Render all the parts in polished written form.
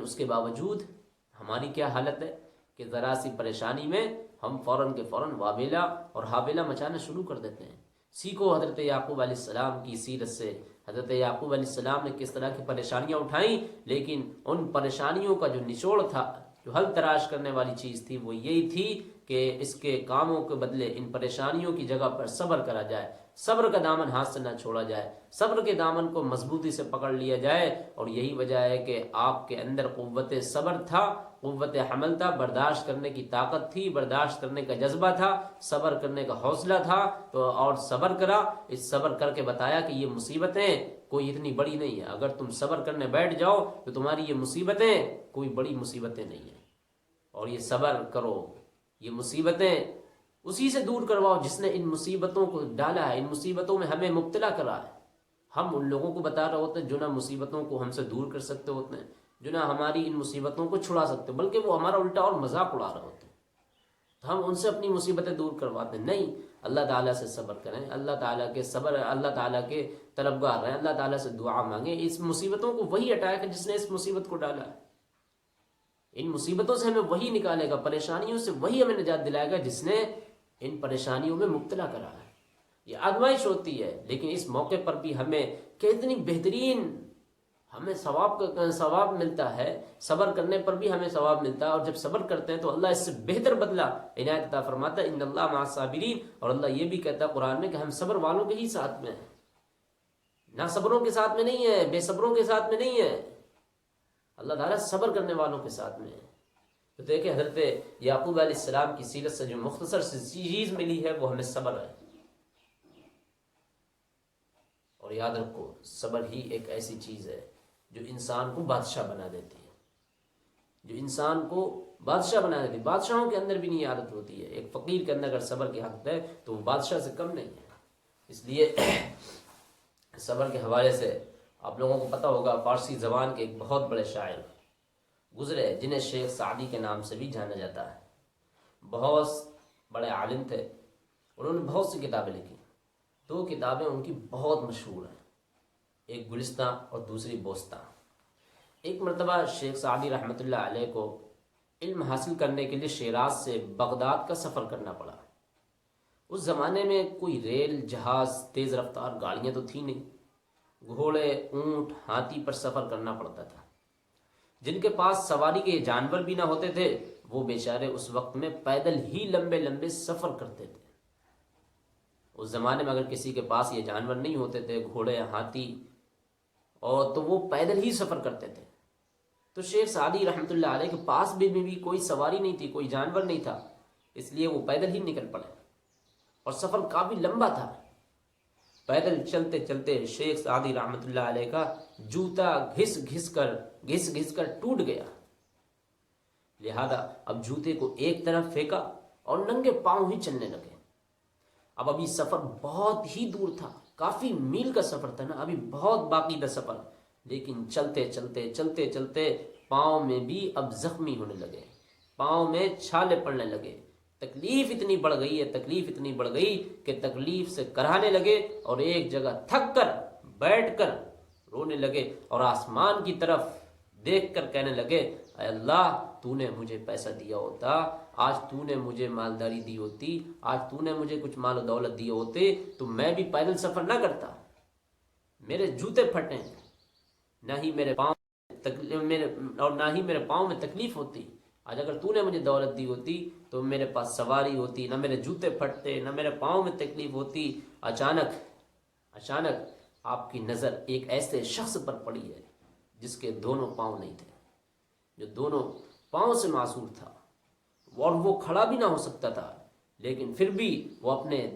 اس کے باوجود ہماری کیا حالت ہے کہ ذرا سی پریشانی میں ہم فوراً کے فوراً وابیلا اور حابیلا مچانا شروع کر دیتے ہیں۔ سیکھو حضرت یعقوب علیہ السلام کی سیرت سے، حضرت یعقوب علیہ السلام نے کس طرح کی پریشانیاں اٹھائیں، لیکن ان پریشانیوں کا جو نچوڑ تھا، جو حل تراش کرنے والی چیز تھی، وہ یہی تھی کہ اس کے کاموں کے بدلے ان پریشانیوں کی جگہ پر صبر کرا جائے، صبر کا دامن ہاتھ سے نہ چھوڑا جائے، صبر کے دامن کو مضبوطی سے پکڑ لیا جائے۔ اور یہی وجہ ہے کہ آپ کے اندر قوت صبر تھا، قوت حمل تھا، برداشت کرنے کی طاقت تھی، برداشت کرنے کا جذبہ تھا، صبر کرنے کا حوصلہ تھا، تو اور صبر کرا۔ اس صبر کر کے بتایا کہ یہ مصیبتیں کوئی اتنی بڑی نہیں ہے، اگر تم صبر کرنے بیٹھ جاؤ تو تمہاری یہ مصیبتیں کوئی بڑی مصیبتیں نہیں ہیں، اور یہ صبر کرو، یہ مصیبتیں اسی سے دور کرواؤ جس نے ان مصیبتوں کو ڈالا ہے، ان مصیبتوں میں ہمیں مبتلا کرا ہے۔ ہم ان لوگوں کو بتا رہے ہوتے ہیں جو نہ مصیبتوں کو ہم سے دور کر سکتے ہوتے ہیں، جو نہ ہماری ان مصیبتوں کو چھڑا سکتے، بلکہ وہ ہمارا الٹا اور مذاق اڑا رہے ہوتے ہیں، تو ہم ان سے اپنی مصیبتیں دور کرواتے ہیں۔ نہیں، اللہ تعالیٰ سے صبر کریں، اللہ تعالیٰ کے صبر، اللہ تعالیٰ کے طلبگار رہیں، اللہ تعالیٰ سے دعا مانگیں۔ اس مصیبتوں کو وہی ہٹائے گا جس نے اس مصیبت کو ڈالا ہے، ان مصیبتوں سے ہمیں وہی نکالے گا، پریشانیوں سے وہی ہمیں نجات دلائے گا جس نے ان پریشانیوں میں مبتلا کرا ہے۔ یہ آزمائش ہوتی ہے، لیکن اس موقع پر بھی ہمیں کتنی بہترین ہمیں ثواب ملتا ہے، صبر کرنے پر بھی ہمیں ثواب ملتا ہے، اور جب صبر کرتے ہیں تو اللہ اس سے بہتر بدلہ عنایت عطا فرماتا ہے۔ ان اللہ مع الصابرین، اور اللہ یہ بھی کہتا ہے قرآن میں کہ ہم صبر والوں کے ہی ساتھ میں ہیں، نہ صبروں کے ساتھ میں نہیں ہے، بے صبروں کے ساتھ میں نہیں ہے، اللہ تعالیٰ صبر کرنے والوں کے ساتھ میں ہے۔ تو دیکھیں حضرت یعقوب علیہ السلام کی سیرت سے جو مختصر سی چیز ملی ہے وہ ہمیں صبر ہے۔ اور یاد رکھو، صبر ہی ایک ایسی چیز ہے جو انسان کو بادشاہ بنا دیتی ہے، جو انسان کو بادشاہ بنا دیتی ہے۔ بادشاہوں کے اندر بھی نہیں عادت ہوتی ہے، ایک فقیر کے اندر اگر صبر کی حق ہے تو وہ بادشاہ سے کم نہیں ہے۔ اس لیے صبر کے حوالے سے آپ لوگوں کو پتہ ہوگا، فارسی زبان کے ایک بہت بڑے شاعر گزرے جنہیں شیخ سعدی کے نام سے بھی جانا جاتا ہے، بہت بڑے عالم تھے، انہوں نے بہت سی کتابیں لکھی۔ دو کتابیں ان کی بہت مشہور ہیں، ایک گلستاں اور دوسری بوستاں۔ ایک مرتبہ شیخ سعدی رحمۃ اللہ علیہ کو علم حاصل کرنے کے لیے شیراز سے بغداد کا سفر کرنا پڑا۔ اس زمانے میں کوئی ریل، جہاز، تیز رفتار گاڑیاں تو تھی نہیں، گھوڑے، اونٹ، ہاتھی پر سفر کرنا پڑتا تھا۔ جن کے پاس سواری کے جانور بھی نہ ہوتے تھے وہ بیچارے اس وقت میں پیدل ہی لمبے لمبے سفر کرتے تھے۔ اس زمانے میں اگر کسی کے پاس یہ جانور نہیں ہوتے تھے، گھوڑے، ہاتھی، اور تو وہ پیدل ہی سفر کرتے تھے۔ تو شیخ سعدی رحمۃ اللہ علیہ کے پاس بھی کوئی سواری نہیں تھی، کوئی جانور نہیں تھا، اس لیے وہ پیدل ہی نکل پڑے، اور سفر کافی لمبا تھا۔ پیدل چلتے چلتے شیخ سعدی رحمۃ اللہ علیہ کا جوتا گھس گھس کر ٹوٹ گیا، لہذا اب جوتے کو ایک طرف پھینکا اور ننگے پاؤں ہی چلنے لگے۔ اب ابھی سفر بہت ہی دور تھا، کافی میل کا سفر تھا نا، ابھی بہت باقی تھا سفر، لیکن چلتے چلتے پاؤں میں بھی اب زخمی ہونے لگے، پاؤں میں چھالے پڑنے لگے، تکلیف اتنی بڑھ گئی کہ تکلیف سے کراہنے لگے، اور ایک جگہ تھک کر بیٹھ کر رونے لگے، اور آسمان کی طرف دیکھ کر کہنے لگے، اے اللہ، تو نے مجھے پیسہ دیا ہوتا، آج تو نے مجھے مالداری دی ہوتی، آج تو نے مجھے کچھ مال و دولت دیے ہوتے تو میں بھی پیدل سفر نہ کرتا، میرے جوتے پھٹے، نہ ہی میرے پاؤں میں تکلیف ہوتی۔ آج اگر تو نے مجھے دولت دی ہوتی تو میرے پاس سواری ہوتی، نہ میرے جوتے پھٹتے، نہ میرے پاؤں میں تکلیف ہوتی۔ اچانک آپ کی نظر ایک ایسے شخص پر پڑی ہے جس کے دونوں پاؤں نہیں تھے، جو دونوں پاؤں سے معذور تھا، اور وہ کھڑا بھی نہ ہو سکتا تھا، لیکن پھر بھی وہ اپنے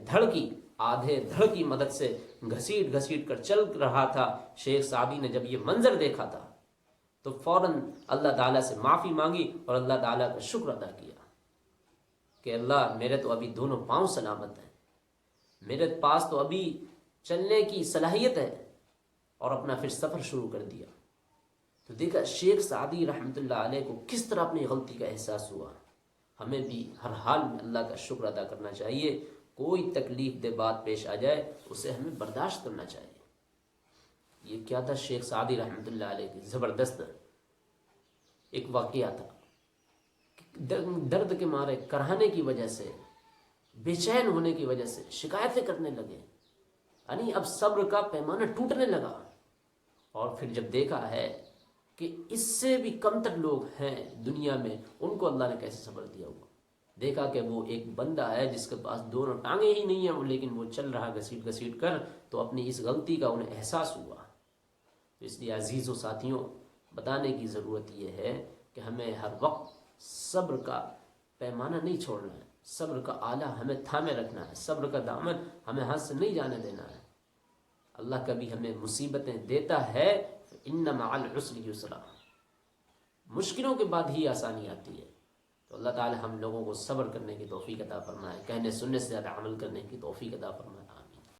آدھے دھڑ کی مدد سے گھسیٹ کر چل رہا تھا۔ شیخ سعدی نے جب یہ منظر دیکھا تھا تو فوراً اللہ تعالیٰ سے معافی مانگی اور اللہ تعالیٰ کا شکر ادا کیا کہ اللہ، میرے تو ابھی دونوں پاؤں سلامت ہیں، میرے پاس تو ابھی چلنے کی صلاحیت ہے، اور اپنا پھر سفر شروع کر دیا۔ تو دیکھا شیخ سعدی رحمۃ اللہ علیہ کو کس طرح اپنی غلطی کا احساس ہوا۔ ہمیں بھی ہر حال میں اللہ کا شکر ادا کرنا چاہیے، کوئی تکلیف دہ بات پیش آ جائے اسے ہمیں برداشت کرنا چاہیے۔ یہ کیا تھا شیخ سعدی رحمۃ اللہ علیہ کی زبردست ایک واقعہ تھا، درد کے مارے، کراہنے کی وجہ سے، بے چین ہونے کی وجہ سے شکایتیں کرنے لگے، یعنی اب صبر کا پیمانہ ٹوٹنے لگا۔ اور پھر جب دیکھا ہے کہ اس سے بھی کمتر لوگ ہیں دنیا میں، ان کو اللہ نے کیسے صبر دیا ہوا، دیکھا کہ وہ ایک بندہ ہے جس کے پاس دونوں ٹانگیں ہی نہیں ہیں، لیکن وہ چل رہا گھسیٹ گھسیٹ کر، تو اپنی اس غلطی کا انہیں احساس ہوا۔ تو اس لیے عزیزوں ساتھیوں، بتانے کی ضرورت یہ ہے کہ ہمیں ہر وقت صبر کا پیمانہ نہیں چھوڑنا ہے، صبر کا آلہ ہمیں تھامے رکھنا ہے، صبر کا دامن ہمیں ہاتھ سے نہیں جانے دینا ہے۔ اللہ کبھی ہمیں مصیبتیں دیتا ہے، ان مع العسر یسرا، مشکلوں کے بعد ہی آسانی آتی ہے۔ تو اللہ تعالی ہم لوگوں کو صبر کرنے کی توفیق عطا فرمائے، کہنے سننے سے زیادہ عمل کرنے کی توفیق عطا فرمائے۔